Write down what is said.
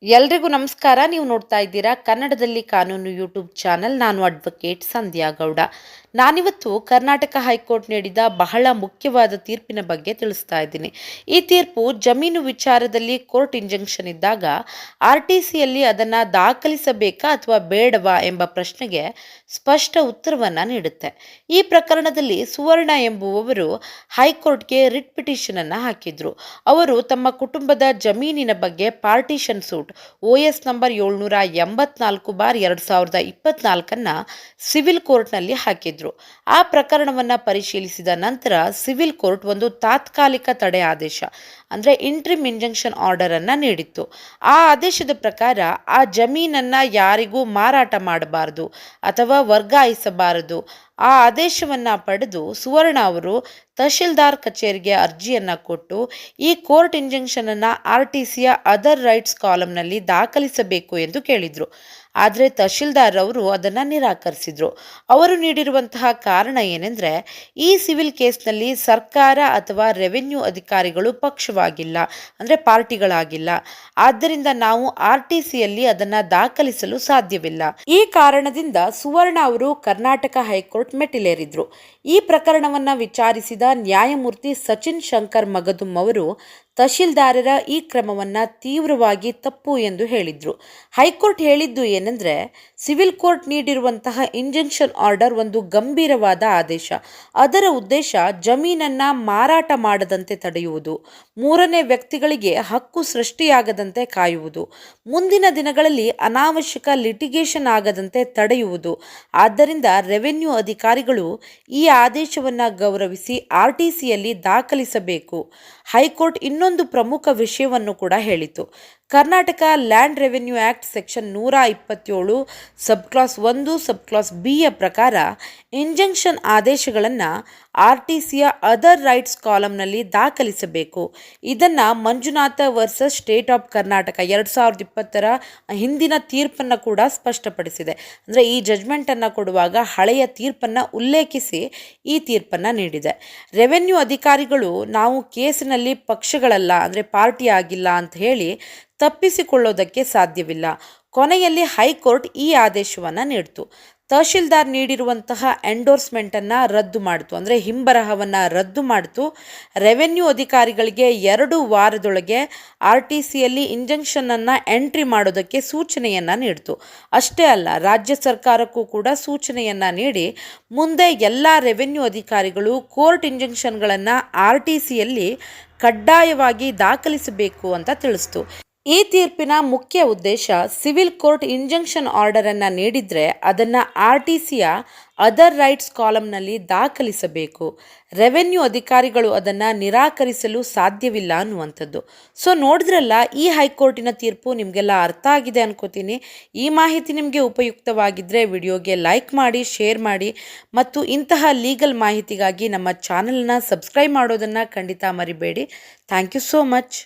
ಎಲ್ರಿಗೂ ನಮಸ್ಕಾರ. ನೀವು ನೋಡ್ತಾ ಇದ್ದೀರಾ ಕನ್ನಡದಲ್ಲಿ ಕಾನೂನು ಯೂಟ್ಯೂಬ್ ಚಾನೆಲ್. ನಾನು ಅಡ್ವೊಕೇಟ್ ಸಂಧ್ಯಾ ಗೌಡ. ನಾನಿವತ್ತು ಕರ್ನಾಟಕ ಹೈಕೋರ್ಟ್ ನೀಡಿದ ಬಹಳ ಮುಖ್ಯವಾದ ತೀರ್ಪಿನ ಬಗ್ಗೆ ತಿಳಿಸ್ತಾ ಇದ್ದೀನಿ. ಈ ತೀರ್ಪು ಜಮೀನು ವಿಚಾರದಲ್ಲಿ ಕೋರ್ಟ್ ಇಂಜಂಕ್ಷನ್ ಇದ್ದಾಗ RTCಯಲ್ಲಿ ಅದನ್ನು ದಾಖಲಿಸಬೇಕಾ ಅಥವಾ ಬೇಡವಾ ಎಂಬ ಪ್ರಶ್ನೆಗೆ ಸ್ಪಷ್ಟ ಉತ್ತರವನ್ನು ನೀಡುತ್ತೆ. ಈ ಪ್ರಕರಣದಲ್ಲಿ ಸುವರ್ಣ ಎಂಬುವವರು ಹೈಕೋರ್ಟ್ಗೆ ರಿಟ್ ಪಿಟಿಷನ್ ಅನ್ನು ಹಾಕಿದ್ರು. ಅವರು ತಮ್ಮ ಕುಟುಂಬದ ಜಮೀನಿನ ಬಗ್ಗೆ partition suit OS number 784/2024 civil ಕೋರ್ಟ್ನಲ್ಲಿ ಹಾಕಿದ್ರು. ಆ ಪ್ರಕರಣವನ್ನು ಪರಿಶೀಲಿಸಿದ ನಂತರ ಸಿವಿಲ್ ಕೋರ್ಟ್ ಒಂದು ತಾತ್ಕಾಲಿಕ ತಡೆ ಆದೇಶ ಅಂದರೆ ಇಂಟ್ರಿಮ್ ಇಂಜಂಕ್ಷನ್ ಆರ್ಡರ್ ಅನ್ನು ನೀಡಿತ್ತು. ಆ ಆದೇಶದ ಪ್ರಕಾರ ಆ ಜಮೀನನ್ನು ಯಾರಿಗೂ ಮಾರಾಟ ಮಾಡಬಾರದು ಅಥವಾ ವರ್ಗಾಯಿಸಬಾರದು. ಆ ಆದೇಶವನ್ನು ಪಡೆದು ಸುವರ್ಣ ಅವರು ತಹಶೀಲ್ದಾರ್ ಕಚೇರಿಗೆ ಅರ್ಜಿಯನ್ನು ಕೊಟ್ಟು ಈ ಕೋರ್ಟ್ ಇಂಜಂಕ್ಷನ್ ಅನ್ನು RTCಯ ಅದರ್ ರೈಟ್ಸ್ ಕಾಲಂನಲ್ಲಿ ದಾಖಲಿಸಬೇಕು ಎಂದು ಕೇಳಿದರು. ಆದರೆ ತಹಶೀಲ್ದಾರ್ ಅವರು ಅದನ್ನು ನಿರಾಕರಿಸಿದರು. ಅವರು ನೀಡಿರುವಂತಹ ಕಾರಣ ಏನೆಂದರೆ, ಈ ಸಿವಿಲ್ ಕೇಸ್ನಲ್ಲಿ ಸರ್ಕಾರ ಅಥವಾ ರೆವೆನ್ಯೂ ಅಧಿಕಾರಿಗಳು ಪಕ್ಷವಾಗಿಲ್ಲ, ಅಂದರೆ ಪಾರ್ಟಿಗಳಾಗಿಲ್ಲ. ಆದ್ದರಿಂದ ನಾವು RTCಯಲ್ಲಿ ಅದನ್ನು ದಾಖಲಿಸಲು ಸಾಧ್ಯವಿಲ್ಲ. ಈ ಕಾರಣದಿಂದ ಸುವರ್ಣ ಅವರು ಕರ್ನಾಟಕ ಹೈಕೋರ್ಟ್ ಮೆಟ್ಟಿಲೇರಿದ್ರು. ಈ ಪ್ರಕರಣವನ್ನು ವಿಚಾರಿಸಿದ ನ್ಯಾಯಮೂರ್ತಿ ಸಚಿನ್ ಶಂಕರ್ ಮಗದುಂ ಅವರು ತಹಶೀಲ್ದಾರರ ಈ ಕ್ರಮವನ್ನು ತೀವ್ರವಾಗಿ ತಪ್ಪು ಎಂದು ಹೇಳಿದರು. ಹೈಕೋರ್ಟ್ ಹೇಳಿದ್ದು ಏನೆಂದರೆ, ಸಿವಿಲ್ ಕೋರ್ಟ್ ನೀಡಿರುವಂತಹ ಇಂಜಂಕ್ಷನ್ ಆರ್ಡರ್ ಒಂದು ಗಂಭೀರವಾದ ಆದೇಶ. ಅದರ ಉದ್ದೇಶ ಜಮೀನನ್ನು ಮಾರಾಟ ಮಾಡದಂತೆ ತಡೆಯುವುದು, ಮೂರನೇ ವ್ಯಕ್ತಿಗಳಿಗೆ ಹಕ್ಕು ಸೃಷ್ಟಿಯಾಗದಂತೆ ಕಾಯುವುದು, ಮುಂದಿನ ದಿನಗಳಲ್ಲಿ ಅನಾವಶ್ಯಕ ಲಿಟಿಗೇಷನ್ ಆಗದಂತೆ ತಡೆಯುವುದು. ಆದ್ದರಿಂದ ರೆವೆನ್ಯೂ ಅಧಿಕಾರಿಗಳು ಈ ಆದೇಶವನ್ನು ಗೌರವಿಸಿ RTCಯಲ್ಲಿ ದಾಖಲಿಸಬೇಕು. ಹೈಕೋರ್ಟ್ ಇನ್ನೊಂದು ಪ್ರಮುಖ ವಿಷಯವನ್ನು ಕೂಡ ಹೇಳಿತು. Karnataka land revenue act section 127 sub class 1 sub class Bಯ ಪ್ರಕಾರ ಇಂಜಂಕ್ಷನ್ ಆದೇಶಗಳನ್ನು RTCಯ ಅದರ್ ರೈಟ್ಸ್ ಕಾಲಂನಲ್ಲಿ ದಾಖಲಿಸಬೇಕು. ಇದನ್ನು Manjunatha versus state of Karnataka 2020ರ ಹಿಂದಿನ ತೀರ್ಪನ್ನು ಕೂಡ ಸ್ಪಷ್ಟಪಡಿಸಿದೆ. ಅಂದರೆ ಈ ಜಜ್ಮೆಂಟನ್ನು ಕೊಡುವಾಗ ಹಳೆಯ ತೀರ್ಪನ್ನು ಉಲ್ಲೇಖಿಸಿ ಈ ತೀರ್ಪನ್ನು ನೀಡಿದೆ. ರೆವೆನ್ಯೂ ಅಧಿಕಾರಿಗಳು ನಾವು ಕೇಸಿನಲ್ಲಿ ಪಕ್ಷಗಳಲ್ಲ, ಅಂದರೆ ಪಾರ್ಟಿ ಆಗಿಲ್ಲ ಅಂತ ಹೇಳಿ ತಪ್ಪಿಸಿಕೊಳ್ಳೋದಕ್ಕೆ ಸಾಧ್ಯವಿಲ್ಲ. ಕೊನೆಯಲ್ಲಿ ಹೈಕೋರ್ಟ್ ಈ ಆದೇಶವನ್ನು ನೀಡಿತು. ತಹಶೀಲ್ದಾರ್ ನೀಡಿರುವಂತಹ ಎಂಡೋರ್ಸ್ಮೆಂಟನ್ನು ರದ್ದು ಮಾಡಿತು, ಅಂದರೆ ಹಿಂಬರಹವನ್ನು ರದ್ದು ಮಾಡಿತು. ರೆವೆನ್ಯೂ ಅಧಿಕಾರಿಗಳಿಗೆ 2 ವಾರದೊಳಗೆ RTCಯಲ್ಲಿ ಇಂಜಂಕ್ಷನನ್ನು ಎಂಟ್ರಿ ಮಾಡೋದಕ್ಕೆ ಸೂಚನೆಯನ್ನು ನೀಡಿತು. ಅಷ್ಟೇ ಅಲ್ಲ, ರಾಜ್ಯ ಸರ್ಕಾರಕ್ಕೂ ಕೂಡ ಸೂಚನೆಯನ್ನು ನೀಡಿ ಮುಂದೆ ಎಲ್ಲ ರೆವೆನ್ಯೂ ಅಧಿಕಾರಿಗಳು ಕೋರ್ಟ್ ಇಂಜಂಕ್ಷನ್ಗಳನ್ನು RTCಯಲ್ಲಿ ಕಡ್ಡಾಯವಾಗಿ ದಾಖಲಿಸಬೇಕು ಅಂತ ತಿಳಿಸ್ತು. ಈ ತೀರ್ಪಿನ ಮುಖ್ಯ ಉದ್ದೇಶ, ಸಿವಿಲ್ ಕೋರ್ಟ್ ಇಂಜಂಕ್ಷನ್ ಆರ್ಡರನ್ನು ನೀಡಿದರೆ ಅದನ್ನು RTCಯ ಅದರ್ ರೈಟ್ಸ್ ಕಾಲಂನಲ್ಲಿ ದಾಖಲಿಸಬೇಕು. ರೆವೆನ್ಯೂ ಅಧಿಕಾರಿಗಳು ಅದನ್ನು ನಿರಾಕರಿಸಲು ಸಾಧ್ಯವಿಲ್ಲ ಅನ್ನುವಂಥದ್ದು. ಸೊ ನೋಡಿದ್ರಲ್ಲ, ಈ ಹೈಕೋರ್ಟಿನ ತೀರ್ಪು ನಿಮಗೆಲ್ಲ ಅರ್ಥ ಆಗಿದೆ ಅನ್ಕೋತೀನಿ. ಈ ಮಾಹಿತಿ ನಿಮಗೆ ಉಪಯುಕ್ತವಾಗಿದ್ದರೆ ವಿಡಿಯೋಗೆ ಲೈಕ್ ಮಾಡಿ, ಶೇರ್ ಮಾಡಿ ಮತ್ತು ಇಂತಹ ಲೀಗಲ್ ಮಾಹಿತಿಗಾಗಿ ನಮ್ಮ ಚಾನಲ್ನ ಸಬ್ಸ್ಕ್ರೈಬ್ ಮಾಡೋದನ್ನು ಖಂಡಿತ ಮರಿಬೇಡಿ. Thank you so much.